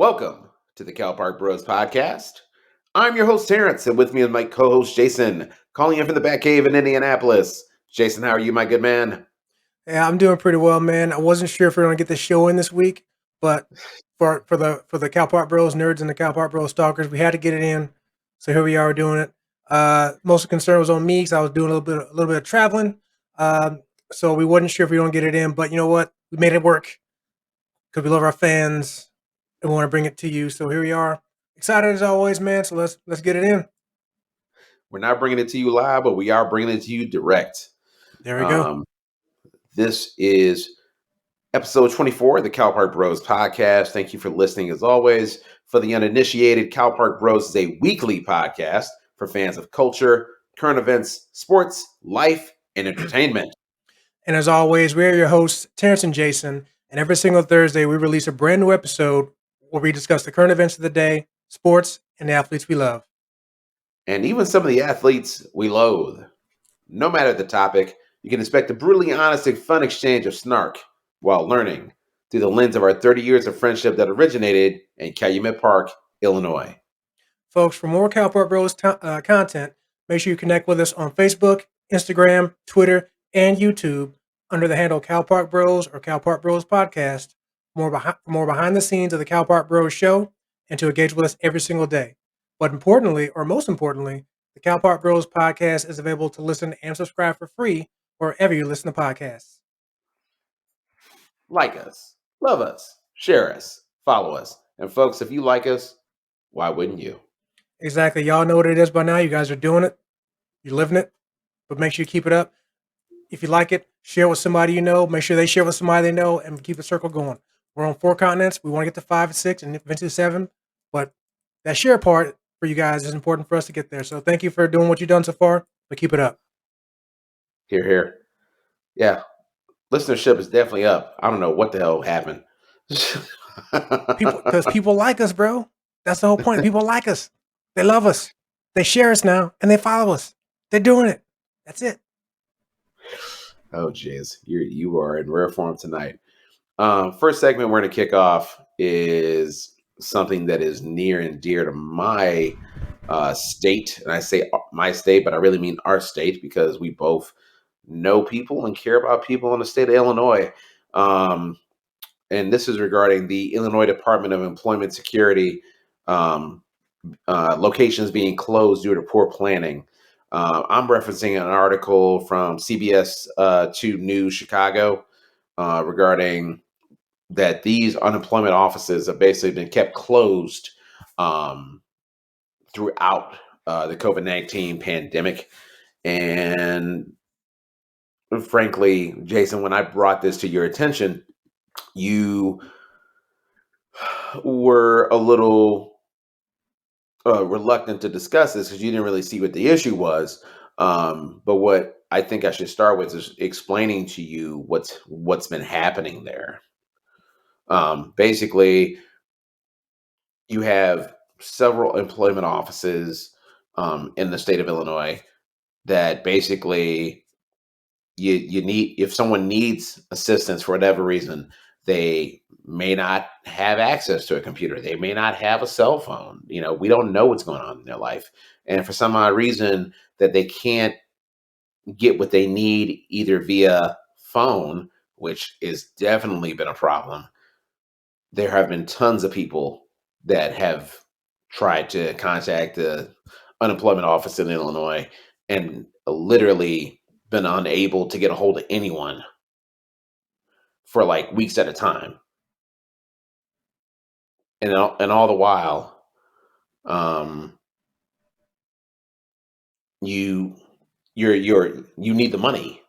Welcome to the Cal Park Bros podcast. I'm your host, Terrence, and with me is my co host, Jason, calling in from the Batcave in Indianapolis. Jason, how are you, my good man? Yeah, I'm doing pretty well, man. I wasn't sure if we are gonna get this show in this week, but for the Cal Park Bros nerds and the Cal Park Bros stalkers, we had to get it in. So here we are doing it. Most of the concern was on me because I was doing a little bit of traveling. So we wasn't sure if we were gonna get it in, but you know what? We made it work because we love our fans and we want to bring it to you. So here we are, excited as always, man. So let's get it in. We're not bringing it to you live, but we are bringing it to you direct. There we go. Um, this is episode 24 of the Cal Park Bros podcast. Thank you for listening as always. For the uninitiated, Cal Park Bros is a weekly podcast for fans of culture, current events, sports, life, and entertainment. And as always, we are your hosts, Terrence and Jason. And every single Thursday, we release a brand new episode where we discuss the current events of the day, sports, and the athletes we love. And even some of the athletes we loathe. No matter the topic, you can expect a brutally honest and fun exchange of snark while learning through the lens of our 30 years of friendship that originated in Calumet Park, Illinois. Folks, for more Cal Park Bros content, make sure you connect with us on Facebook, Instagram, Twitter, and YouTube under the handle Cal Park Bros or Cal Park Bros Podcast for more behind the scenes of the Cal Park Bros show and to engage with us every single day. But importantly, or most importantly, the Cal Park Bros podcast is available to listen and subscribe for free wherever you listen to podcasts. Like us, love us, share us, follow us. And folks, if you like us, why wouldn't you? Exactly. Y'all know what it is by now. You guys are doing it. You're living it. But make sure you keep it up. If you like it, share it with somebody you know. Make sure they share with somebody they know and keep the circle going. We're on 4 continents. We want to get to 5 and 6 and eventually 7. But that share part for you guys is important for us to get there. So thank you for doing what you've done so far, but keep it up. Here, here. Yeah, listenership is definitely up. I don't know what the hell happened. Because people like us, bro. That's the whole point. People like us. They love us. They share us now and they follow us. They're doing it. That's it. Oh, jeez. You are in rare form tonight. First segment we're going to kick off is something that is near and dear to my state. And I say my state, but I really mean our state because we both know people and care about people in the state of Illinois. And this is regarding the Illinois Department of Employment Security locations being closed due to poor planning. I'm referencing an article from CBS 2 News Chicago regarding that these unemployment offices have basically been kept closed throughout the COVID-19 pandemic. And frankly, Jason, when I brought this to your attention, you were a little reluctant to discuss this because you didn't really see what the issue was. But what I think I should start with is explaining to you what's been happening there. Basically, you have several employment offices in the state of Illinois that basically you need, if someone needs assistance for whatever reason, they may not have access to a computer. They may not have a cell phone. We don't know what's going on in their life. And for some odd reason that they can't get what they need either via phone, which has definitely been a problem. There have been tons of people that have tried to contact the unemployment office in Illinois and literally been unable to get a hold of anyone for like weeks at a time. And all the while, you need the money,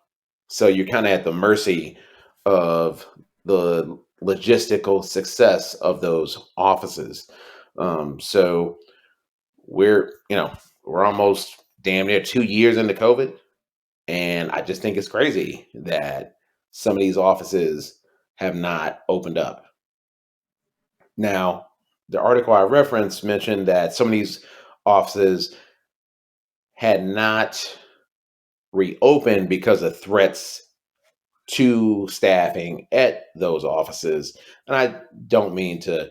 so you're kind of at the mercy of the logistical success of those offices. So we're almost damn near 2 years into COVID, and I just think it's crazy that some of these offices have not opened up. Now, the article I referenced mentioned that some of these offices had not reopened because of threats to staffing at those offices. And I don't mean to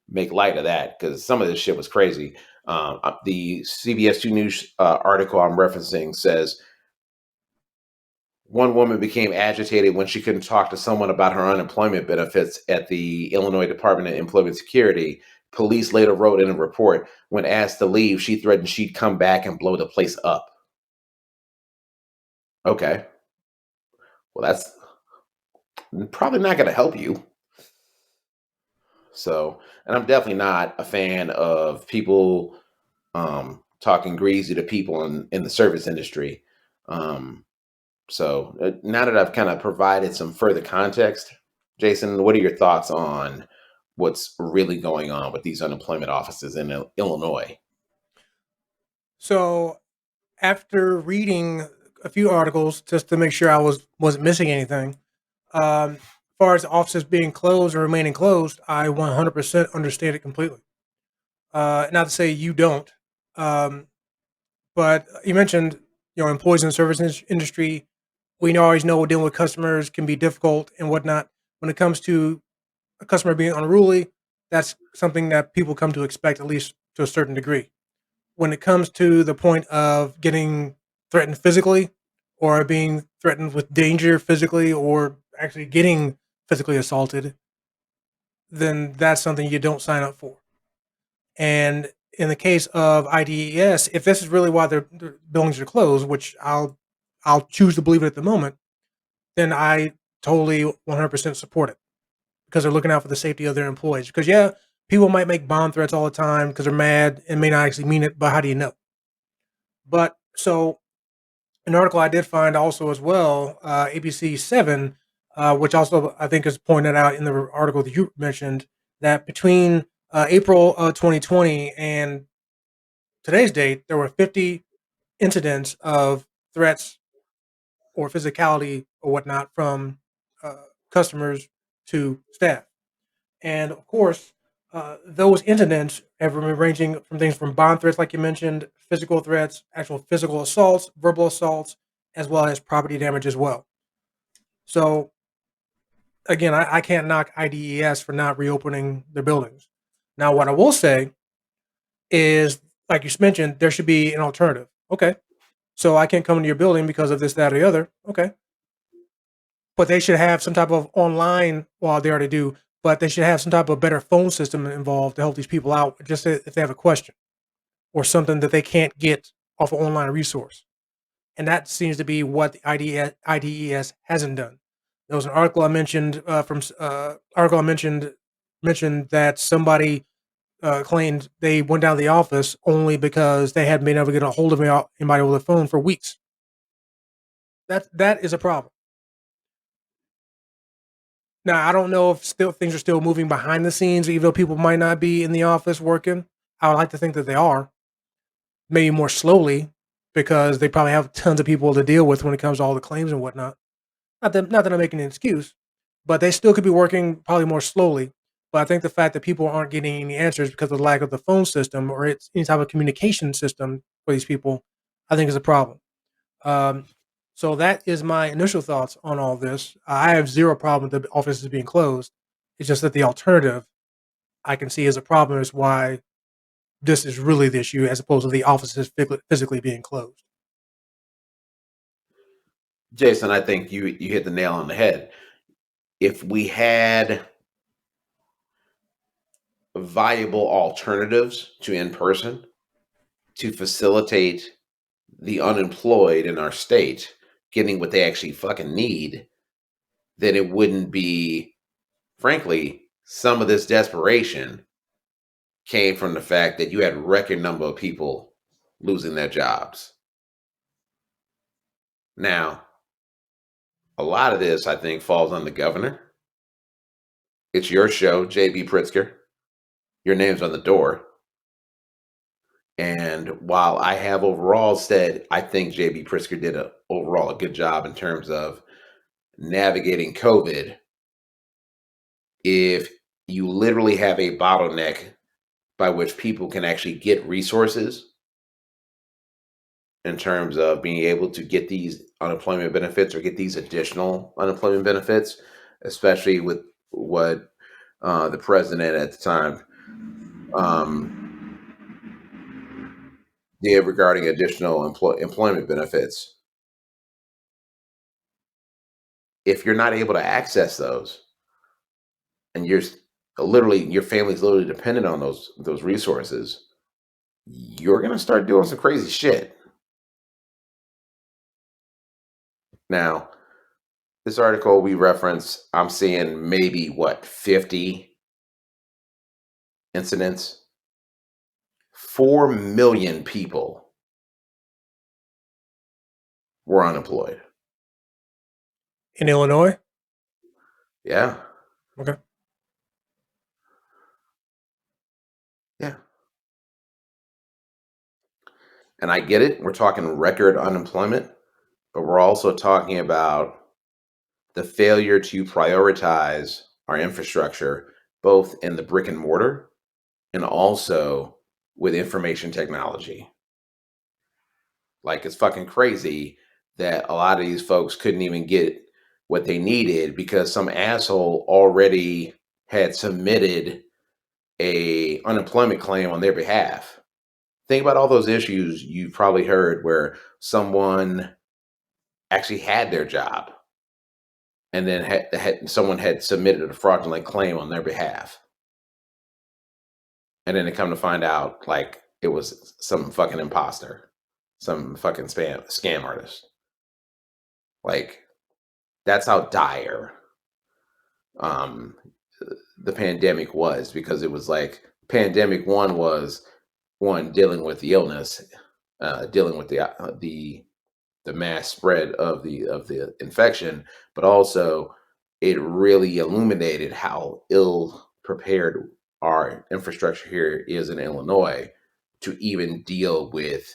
make light of that because some of this shit was crazy. The CBS 2 News article I'm referencing says one woman became agitated when she couldn't talk to someone about her unemployment benefits at the Illinois Department of Employment Security. Police later wrote in a report when asked to leave, she threatened she'd come back and blow the place up. Okay. Well, that's probably not going to help you. So, and I'm definitely not a fan of people talking greasy to people in the service industry. So now that I've kind of provided some further context, Jason, what are your thoughts on what's really going on with these unemployment offices in Illinois? So after reading a few articles just to make sure I wasn't missing anything, as far as the offices being closed or remaining closed, I 100% understand it completely. Not to say you don't, um, but you mentioned employees in the service industry. We always know dealing with customers can be difficult and whatnot. When it comes to a customer being unruly, that's something that people come to expect, at least to a certain degree. When it comes to the point of getting threatened physically or being threatened with danger physically or actually getting physically assaulted, then that's something you don't sign up for. And in the case of IDES, if this is really why their buildings are closed, which I'll choose to believe it at the moment, then I totally 100% support it because they're looking out for the safety of their employees. Because yeah, people might make bomb threats all the time because they're mad and may not actually mean it, but how do you know? But so an article I did find also as well, ABC 7, which also I think is pointed out in the article that you mentioned, that between April of 2020 and today's date, there were 50 incidents of threats or physicality or whatnot from uh, customers to staff. And of course, those incidents have been ranging from things from bomb threats, like you mentioned, physical threats, actual physical assaults, verbal assaults, as well as property damage as well. So again, I can't knock IDES for not reopening their buildings. Now, what I will say is, like you mentioned, there should be an alternative. Okay, so I can't come into your building because of this, that, or the other. Okay, but they should have some type of online. Well, they already do, but they should have some type of better phone system involved to help these people out, just if they have a question or something that they can't get off an online resource. And that seems to be what the IDES hasn't done. There was an article I mentioned mentioned that somebody claimed they went down to the office only because they hadn't been able to get a hold of anybody over the phone for weeks. That is a problem. Now I don't know if still things are still moving behind the scenes, even though people might not be in the office working. I would like to think that they are, maybe more slowly, because they probably have tons of people to deal with when it comes to all the claims and whatnot. Not that I'm making an excuse, but they still could be working probably more slowly. But I think the fact that people aren't getting any answers because of the lack of the phone system or it's any type of communication system for these people, I think is a problem. Um, so that is my initial thoughts on all this. I have zero problem with the offices being closed. It's just that the alternative I can see as a problem is why this is really the issue as opposed to the offices physically being closed. Jason, I think you hit the nail on the head. If we had viable alternatives to in person to facilitate the unemployed in our state getting what they actually fucking need, then it wouldn't be, frankly, some of this desperation came from the fact that you had a record number of people losing their jobs. Now, a lot of this, I think, falls on the governor. It's your show, JB Pritzker. Your name's on the door. And while I have overall said I think JB Pritzker did overall a good job in terms of navigating COVID, if you literally have a bottleneck by which people can actually get resources in terms of being able to get these unemployment benefits or get these additional unemployment benefits, especially with what the president at the time um, regarding additional employment benefits. If you're not able to access those, and literally your family's literally dependent on those resources, you're gonna start doing some crazy shit. Now, this article we reference, I'm seeing maybe what 50 incidents. 4 million people were unemployed. In Illinois? Yeah, Okay. yeah. And I get it. We're talking record unemployment, but we're also talking about the failure to prioritize our infrastructure, both in the brick and mortar and also with information technology. Like, it's fucking crazy that a lot of these folks couldn't even get what they needed because some asshole already had submitted a unemployment claim on their behalf. Think about all those issues you've probably heard where someone actually had their job and then someone had submitted a fraudulent claim on their behalf, and then they come to find out like it was some fucking imposter, some fucking scam artist. Like, that's how dire um the pandemic was, because it was like pandemic one was one dealing with the illness, dealing with the mass spread of the infection, but also it really illuminated how ill prepared our infrastructure here is in Illinois to even deal with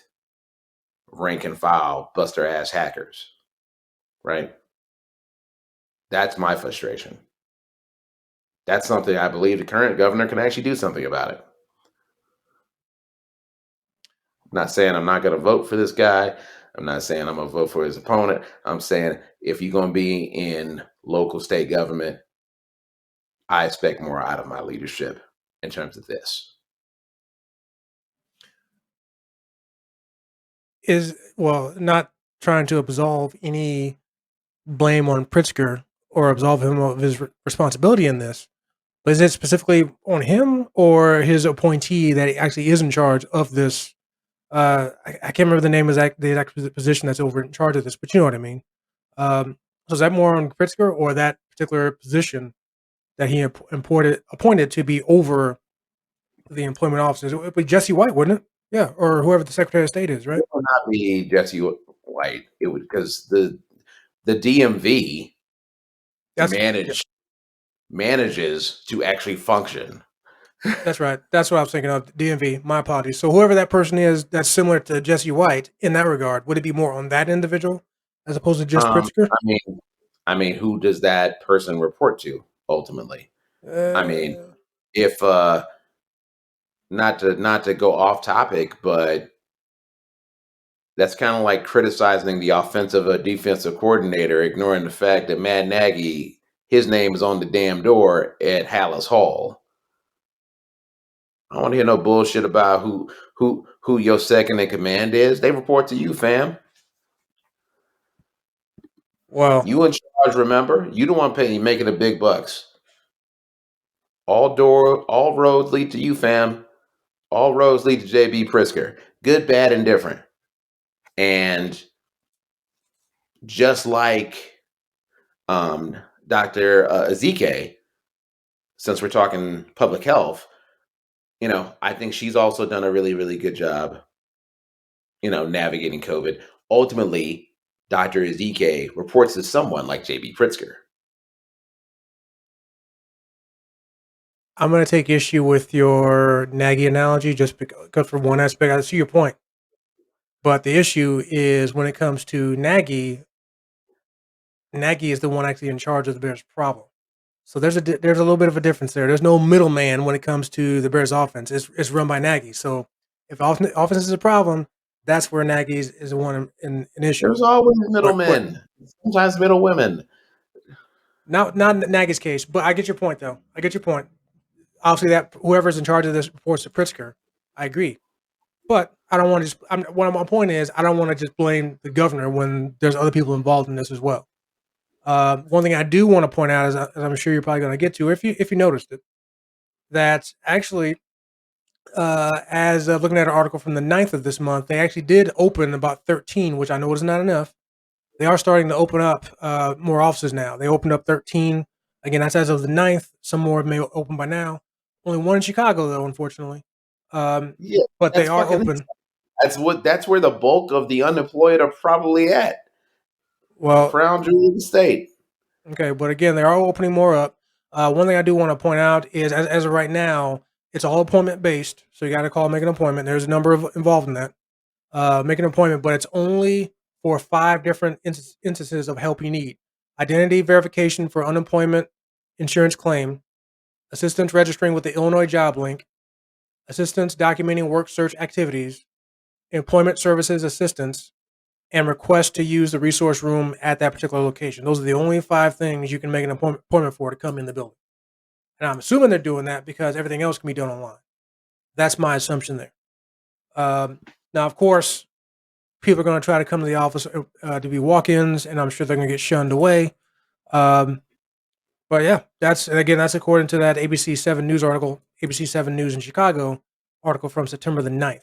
rank and file buster ass hackers, right? That's my frustration. That's something I believe the current governor can actually do something about it. I'm not saying I'm not going to vote for this guy. I'm not saying I'm going to vote for his opponent. I'm saying if you're going to be in local state government, I expect more out of my leadership in terms of this. Not trying to absolve any blame on Pritzker or absolve him of his responsibility in this, but is it specifically on him or his appointee that actually is in charge of this? I can't remember the name of the exact position that's over in charge of this, but you know what I mean. So is that more on Pritzker or that particular position that he appointed to be over the employment officers? It would be Jesse White, wouldn't it? Yeah, or whoever the Secretary of State is, right? It will not be Jesse White. It would, because the DMV That's yeah, manages to actually function. that's right. That's what I was thinking of. DMV. My apologies. So whoever that person is, that's similar to Jesse White in that regard. Would it be more on that individual as opposed to just Pritzker? Who does that person report to ultimately? I mean, Uh, if not to go off topic, but that's kind of like criticizing the offensive or defensive coordinator, ignoring the fact that Matt Nagy, his name is on the damn door at Hallis Hall. I don't want to hear no bullshit about who your second in command is. They report to you, fam. well, You in charge, remember? You the one paying, making the big bucks. All roads lead to you, fam. All roads lead to JB Prisker. Good, bad, and different. And just like Dr. Ezike, since we're talking public health, I think she's also done a really, really good job, navigating COVID. Ultimately, Dr. Ezike reports to someone like JB Pritzker. I'm going to take issue with your Nagy analogy just because for one aspect, I see your point. But the issue is when it comes to Nagy, Nagy is the one actually in charge of the Bears' problem. So there's a little bit of a difference there. There's no middleman when it comes to the Bears' offense. It's run by Nagy. So if offense is a problem, that's where Nagy is the one in an issue. There's always But middlemen, sometimes middle women. not in Nagy's case. But I get your point, though. I get your point. obviously that whoever's in charge of this reports to Pritzker. I agree, but I don't want to just. What my point is, I don't want to just blame the governor when there's other people involved in this as well. One thing I do want to point out is, as I'm sure you're probably going to get to, if you noticed it, that actually, as looking at an article from the 9th of this month, they actually did open about 13, which I know is not enough. They are starting to open up more offices now. They opened up 13. Again, that's as of the 9th. Some more may open by now. Only one in Chicago, though, unfortunately. Yeah, But they that's are fucking. open. That's where the bulk of the unemployed are probably at. The Well, crown jewel of the state. okay, but again, they are opening more up. One thing I do want to point out is, as of right now, it's all appointment based. So you got to call, make an appointment. There's a number of involved in that. Make an appointment, but it's only for 5 different instances of help you need: identity verification for unemployment insurance claim, assistance registering with the Illinois Job Link, assistance documenting work search activities, employment services assistance, and request to use the resource room at that particular location. Those are the only 5 things you can make an appointment for to come in the building. And I'm assuming they're doing that because everything else can be done online. That's my assumption there. Now, of course, people are going to try to come to the office to be walk-ins, and I'm sure they're going to get shunned away. Um, but yeah, that's according to that ABC 7 News article, ABC 7 News in Chicago article from September the 9th.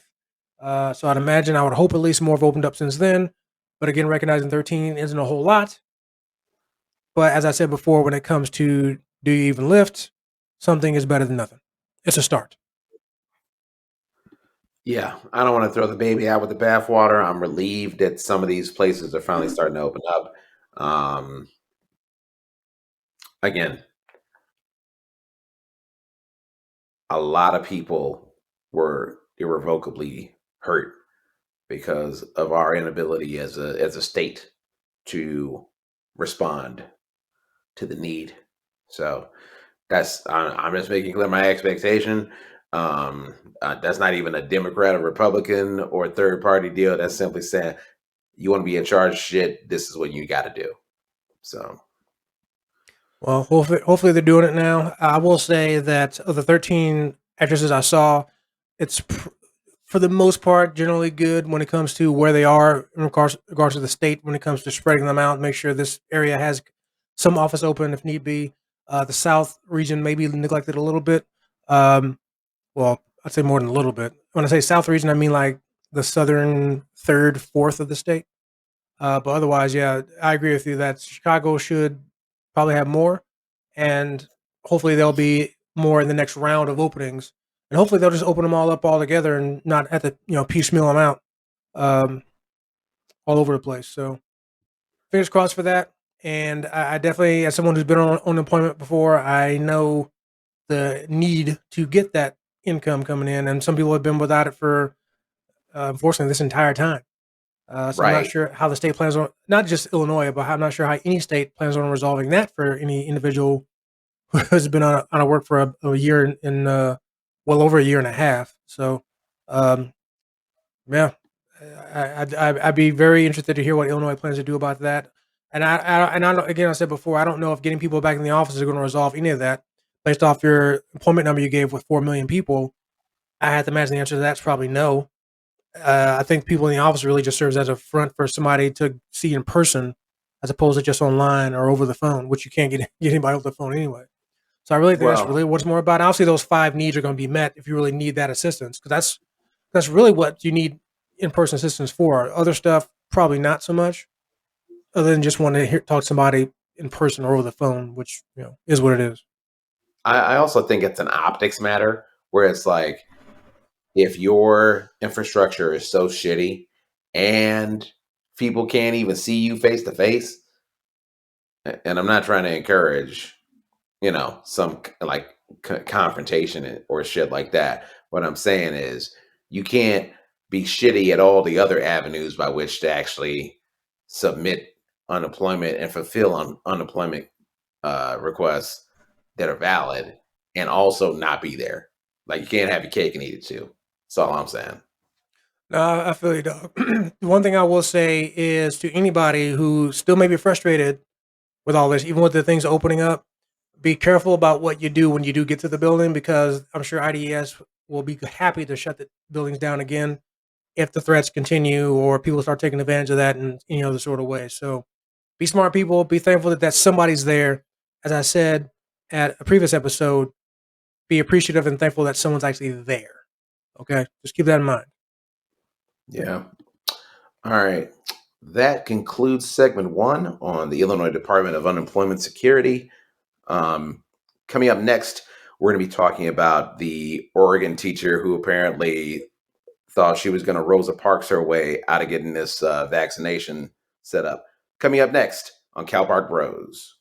So I would hope at least more have opened up since then. But again, recognizing 13 isn't a whole lot. But as I said before, when it comes to do you even lift, something is better than nothing. It's a start. Yeah, I don't want to throw the baby out with the bathwater. I'm relieved that some of these places are finally starting to open up. Um, Again, a lot of people were irrevocably hurt because of our inability as a state to respond to the need. So I'm just making clear my expectation. That's not even a Democrat or Republican or third party deal. That's simply saying you want to be in charge of shit. This is what you got to do. So Well, hopefully they're doing it now. I will say that of the 13 actresses I saw, it's for the most part generally good when it comes to where they are in regards to the state when it comes to spreading them out. Make sure this area has some office open if need be. The South region may be neglected a little bit. Um, well, I'd say more than a little bit. When I say South region, I mean like the southern third, fourth of the state. But otherwise, yeah, I agree with you that Chicago should probably have more, and hopefully there'll be more in the next round of openings, and hopefully they'll just open them all up all together and not at the piecemeal them out um, all over the place. So fingers crossed for that. And I definitely, as someone who's been on unemployment before, I know the need to get that income coming in, and some people have been without it for unfortunately this entire time. So I'm not right. sure how the state plans on, not just Illinois, but I'm not sure how any state plans on resolving that for any individual who has been on a work for a year and well over a year and a half. So, um, yeah, I'd be very interested to hear what Illinois plans to do about that. And again, I said before, I don't know if getting people back in the office is going to resolve any of that. Based off your employment number you gave with 4 million people, I have to imagine the answer to that's probably no. I think people in the office really just serves as a front for somebody to see in person, as opposed to just online or over the phone, which you can't get anybody over the phone anyway. So I really think that's Well, really what's more about. Obviously, those 5 needs are going to be met if you really need that assistance, because that's really what you need in person assistance for. Other stuff probably not so much, other than just want to talk to somebody in person or over the phone, which is what it is. I also think it's an optics matter where it's like if your infrastructure is so shitty and people can't even see you face to face, and I'm not trying to encourage, some like confrontation or shit like that. What I'm saying is you can't be shitty at all the other avenues by which to actually submit unemployment and fulfill unemployment requests that are valid and also not be there. Like you can't have your cake and eat it too. That's all I'm saying. No, I feel you, dog. One thing I will say is to anybody who still may be frustrated with all this, even with the things opening up, Be careful about what you do when you do get to the building, because I'm sure IDES will be happy to shut the buildings down again if the threats continue or people start taking advantage of that in any other sort of way. So be smart, people. Be thankful that somebody's there. As I said at a previous episode, be appreciative and thankful that someone's actually there. Okay, just keep that in mind. Yeah. All right. That concludes segment one on the Illinois Department of Unemployment Security. Coming up next, we're going to be talking about the Oregon teacher who apparently thought she was going to Rosa Parks her way out of getting this vaccination set up. Coming up next on Cal Park Bros.